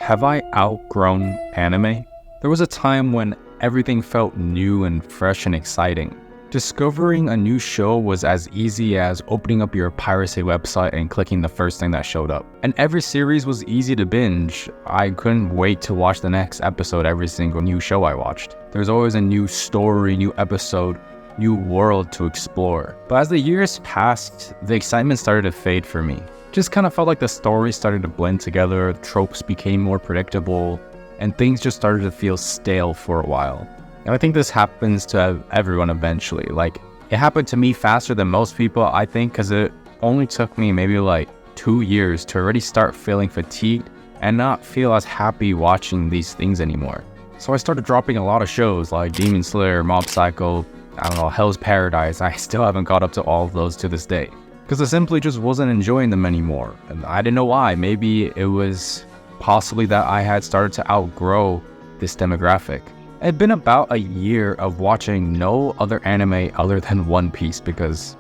Have I outgrown anime? There was a time when everything felt new and fresh and exciting. Discovering a new show was as easy as opening up your piracy website and clicking the first thing that showed up. And every series was easy to binge. I couldn't wait to watch the next episode every single new show I watched. There's always a new story, new episode, new world to explore. But as the years passed, the excitement started to fade for me. Just kind of felt like the stories started to blend together, tropes became more predictable, and things just started to feel stale for a while. And I think this happens to everyone eventually. Like, it happened to me faster than most people, I think, because it only took me maybe like 2 years to already start feeling fatigued and not feel as happy watching these things anymore. So I started dropping a lot of shows like Demon Slayer, Mob Psycho, Hell's Paradise. I still haven't caught up to all of those to this day, because I simply just wasn't enjoying them anymore. And I didn't know why. Maybe it was possibly that I had started to outgrow this demographic. It had been about a year of watching no other anime other than One Piece because,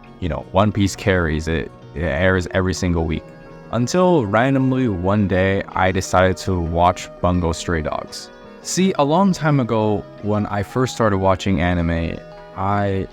One Piece carries it. It airs every single week. Until randomly one day, I decided to watch Bungo Stray Dogs. See, a long time ago, when I first started watching anime, I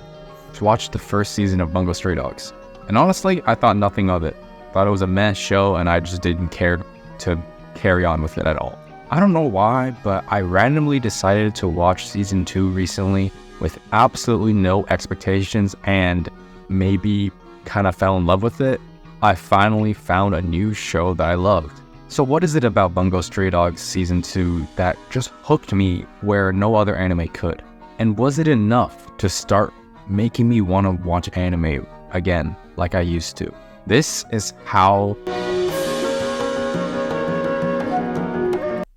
watched the first season of Bungo Stray Dogs. And honestly, I thought nothing of it. Thought it was a mess show and I just didn't care to carry on with it at all. I don't know why, but I randomly decided to watch season 2 recently with absolutely no expectations and maybe kind of fell in love with it. I finally found a new show that I loved. So what is it about Bungo Stray Dogs season 2 that just hooked me where no other anime could? And was it enough to start making me want to watch anime again like I used to? This is how...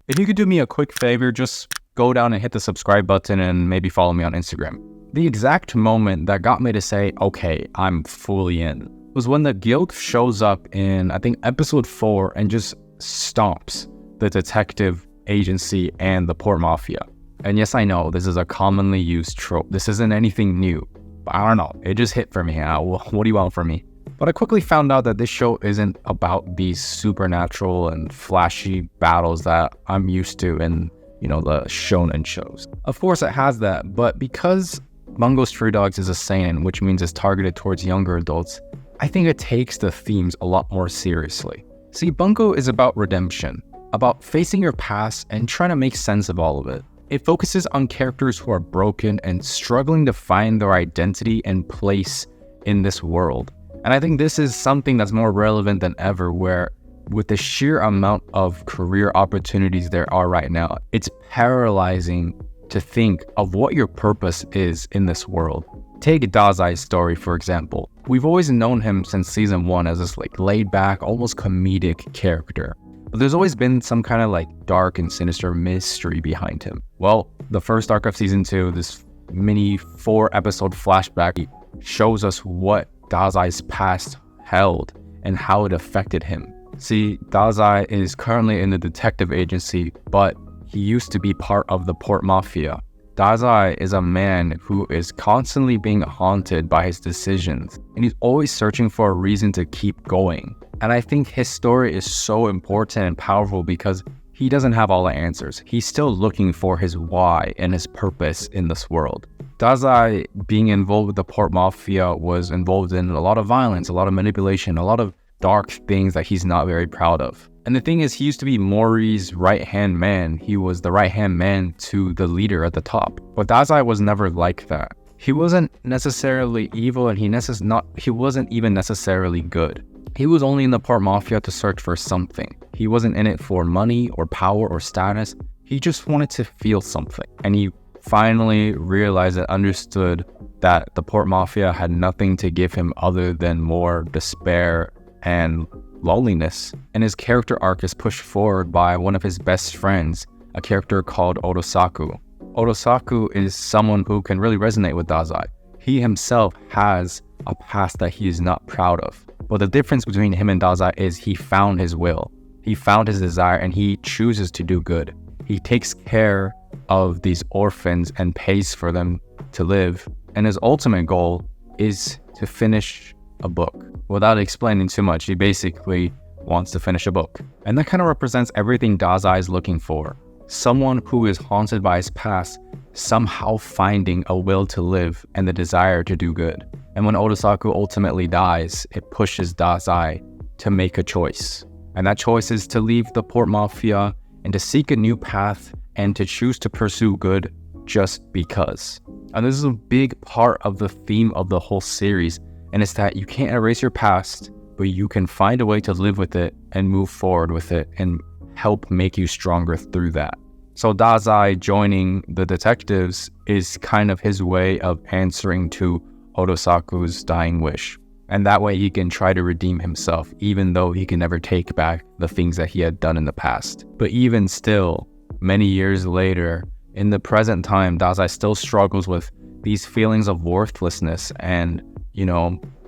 If you could do me a quick favor, just go down and hit the subscribe button and maybe follow me on Instagram. The exact moment that got me to say, okay, I'm fully in, was when the guild shows up in, I think, episode 4 and just stomps the detective agency and the port mafia. And yes, I know this is a commonly used trope. This isn't anything new, but I don't know. It just hit for me. What do you want from me? But I quickly found out that this show isn't about these supernatural and flashy battles that I'm used to in, the shonen shows. Of course it has that, but because Bungo Stray Dogs is a seinen, which means it's targeted towards younger adults, I think it takes the themes a lot more seriously. See, Bungo is about redemption, about facing your past and trying to make sense of all of it. It focuses on characters who are broken and struggling to find their identity and place in this world. And I think this is something that's more relevant than ever, where with the sheer amount of career opportunities there are right now, it's paralyzing to think of what your purpose is in this world. Take Dazai's story, for example. We've always known him since season 1 as this laid back, almost comedic character. But there's always been some kind of dark and sinister mystery behind him. Well, the first arc of season 2, this mini 4-episode flashback, shows us what Dazai's past held and how it affected him. See, Dazai is currently in the detective agency, but he used to be part of the port mafia. Dazai is a man who is constantly being haunted by his decisions, and he's always searching for a reason to keep going. And I think his story is so important and powerful because he doesn't have all the answers. He's still looking for his why and his purpose in this world. Dazai, being involved with the port mafia, was involved in a lot of violence, a lot of manipulation, a lot of dark things that he's not very proud of. And the thing is, he used to be Mori's right-hand man. He was the right-hand man to the leader at the top. But Dazai was never like that. He wasn't necessarily evil, and he wasn't even necessarily good. He was only in the port mafia to search for something. He wasn't in it for money or power or status. He just wanted to feel something. And he finally realized and understood that the port mafia had nothing to give him other than more despair and loneliness. And his character arc is pushed forward by one of his best friends, a character called Otosaku. Otosaku is someone who can really resonate with Dazai. He himself has a past that he is not proud of. But the difference between him and Dazai is he found his will. He found his desire and he chooses to do good. He takes care of these orphans and pays for them to live. And his ultimate goal is to finish a book. Without explaining too much, he basically wants to finish a book. And that kind of represents everything Dazai is looking for. Someone who is haunted by his past, somehow finding a will to live and the desire to do good. And when Otosaku ultimately dies, it pushes Dazai to make a choice. And that choice is to leave the port mafia and to seek a new path and to choose to pursue good just because. And this is a big part of the theme of the whole series, and it's that you can't erase your past, but you can find a way to live with it and move forward with it and help make you stronger through that. So Dazai joining the detectives is kind of his way of answering to Otosaku's dying wish. And that way he can try to redeem himself, even though he can never take back the things that he had done in the past. But even still, many years later, in the present time, Dazai still struggles with these feelings of worthlessness and,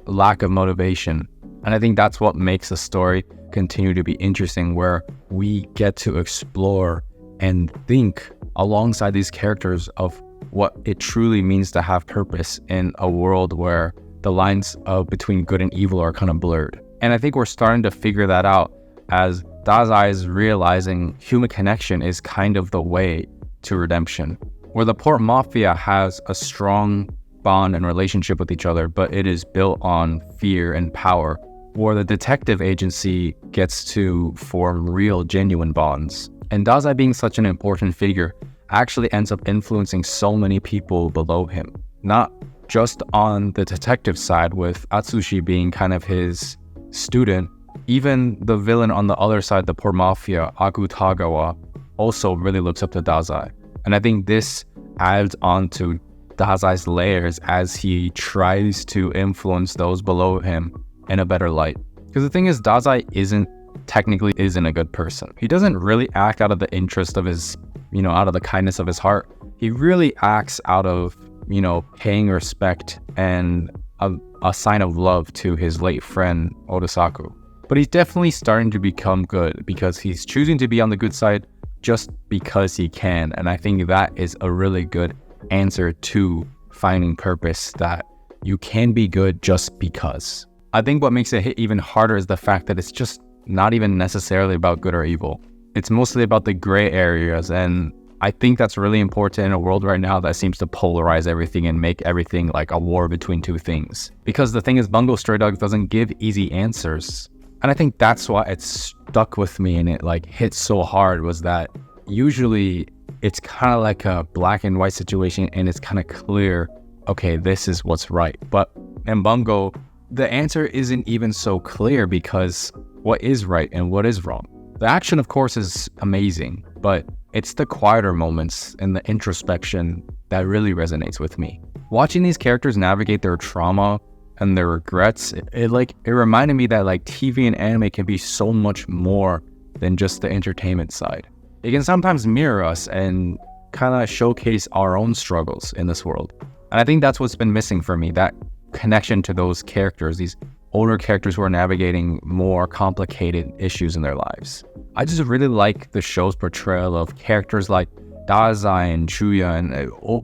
lack of motivation. And I think that's what makes the story continue to be interesting, where we get to explore and think alongside these characters of what it truly means to have purpose in a world where the lines between good and evil are kind of blurred. And I think we're starting to figure that out as Dazai is realizing human connection is kind of the way to redemption, where the port mafia has a strong bond and relationship with each other, but it is built on fear and power, where the detective agency gets to form real, genuine bonds. And Dazai, being such an important figure, actually ends up influencing so many people below him, not just on the detective side with Atsushi being kind of his student. Even the villain on the other side, the port mafia, Akutagawa, also really looks up to Dazai. And I think this adds on to Dazai's layers as he tries to influence those below him in a better light. Because the thing is, Dazai technically isn't a good person. He doesn't really act out of the interest of his, out of the kindness of his heart. He really acts out of, paying respect and a sign of love to his late friend, Otosaku. But he's definitely starting to become good because he's choosing to be on the good side just because he can. And I think that is a really good answer to finding purpose, that you can be good just because. I think what makes it hit even harder is the fact that it's just not even necessarily about good or evil. It's mostly about the gray areas, and I think that's really important in a world right now that seems to polarize everything and make everything like a war between two things. Because the thing is, Bungo Stray Dogs doesn't give easy answers. And I think that's why it stuck with me and it hit so hard, was that usually it's kind of like a black and white situation and it's kind of clear, okay, this is what's right. But in Bungo, the answer isn't even so clear, because what is right and what is wrong? The action, of course, is amazing, but it's the quieter moments and the introspection that really resonates with me. Watching these characters navigate their trauma and their regrets, it reminded me that TV and anime can be so much more than just the entertainment side. It can sometimes mirror us and kind of showcase our own struggles in this world. And I think that's what's been missing for me, that connection to those characters, these older characters who are navigating more complicated issues in their lives. I just really like the show's portrayal of characters like Dazai and Chuya and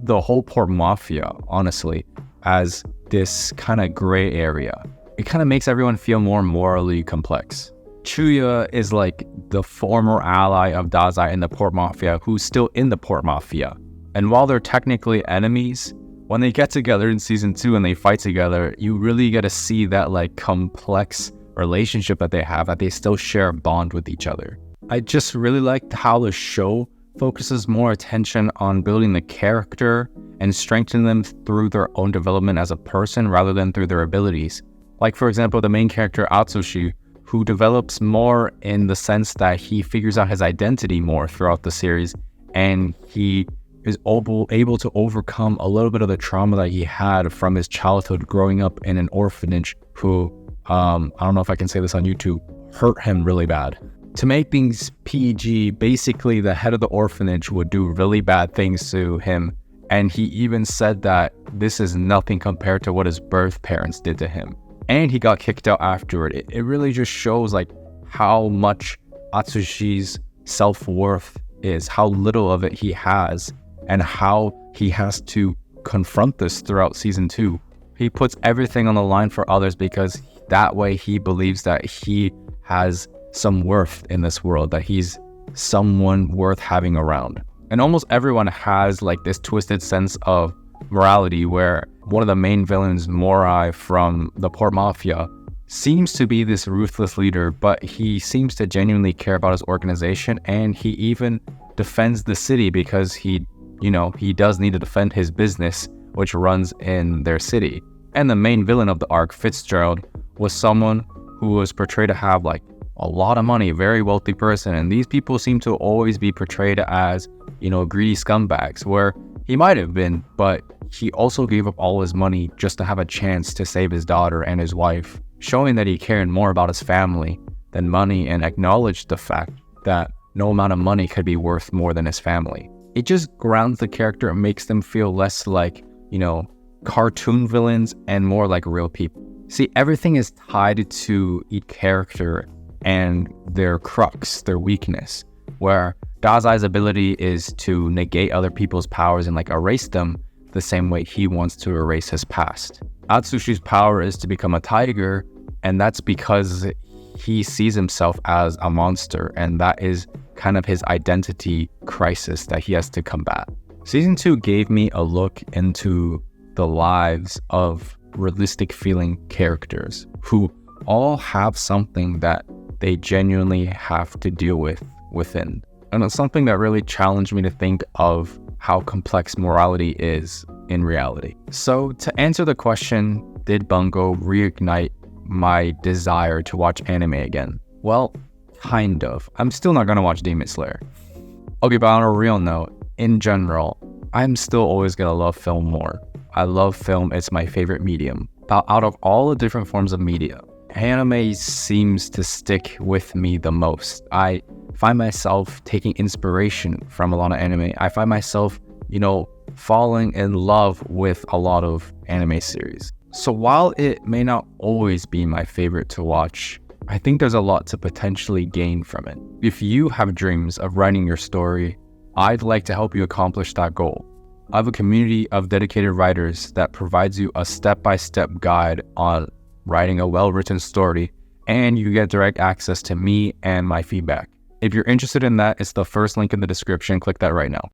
the whole port mafia, honestly, as this kind of gray area. It kind of makes everyone feel more morally complex. Chuya is the former ally of Dazai in the port mafia who's still in the port mafia. And while they're technically enemies, when they get together in season 2 and they fight together, you really get to see that complex relationship that they have, that they still share a bond with each other. I just really liked how the show focuses more attention on building the character and strengthening them through their own development as a person rather than through their abilities. For example, the main character Atsushi, who develops more in the sense that he figures out his identity more throughout the series, and he is able to overcome a little bit of the trauma that he had from his childhood growing up in an orphanage who, I don't know if I can say this on YouTube, hurt him really bad. To make things PG, basically the head of the orphanage would do really bad things to him, and he even said that this is nothing compared to what his birth parents did to him. And he got kicked out afterward. It really just shows how much Atsushi's self-worth is, how little of it he has, and how he has to confront this throughout season 2. He puts everything on the line for others because that way he believes that he has some worth in this world, that he's someone worth having around. And almost everyone has like this twisted sense of morality, where one of the main villains, Morai from the Port Mafia, seems to be this ruthless leader, but he seems to genuinely care about his organization, and he even defends the city because he does need to defend his business, which runs in their city. And the main villain of the arc, Fitzgerald, was someone who was portrayed to have like a lot of money, very wealthy person, and these people seem to always be portrayed as, greedy scumbags, where he might have been, but he also gave up all his money just to have a chance to save his daughter and his wife, showing that he cared more about his family than money, and acknowledged the fact that no amount of money could be worth more than his family. It just grounds the character and makes them feel less like, cartoon villains and more like real people. See, everything is tied to each character and their crux, their weakness, where Dazai's ability is to negate other people's powers and like erase them the same way he wants to erase his past. Atsushi's power is to become a tiger, and that's because he sees himself as a monster, and that is kind of his identity crisis that he has to combat. Season 2 gave me a look into the lives of realistic feeling characters who all have something that they genuinely have to deal with within. And it's something that really challenged me to think of how complex morality is in reality. So to answer the question, did Bungo reignite my desire to watch anime again? Well, kind of. I'm still not gonna watch Demon Slayer. Okay, but on a real note, in general, I'm still always gonna love film more. I love film, it's my favorite medium. But out of all the different forms of media, anime seems to stick with me the most. I find myself taking inspiration from a lot of anime. I find myself, falling in love with a lot of anime series. So while it may not always be my favorite to watch, I think there's a lot to potentially gain from it. If you have dreams of writing your story, I'd like to help you accomplish that goal. I have a community of dedicated writers that provides you a step-by-step guide on writing a well-written story, and you get direct access to me and my feedback. If you're interested in that, it's the first link in the description. Click that right now.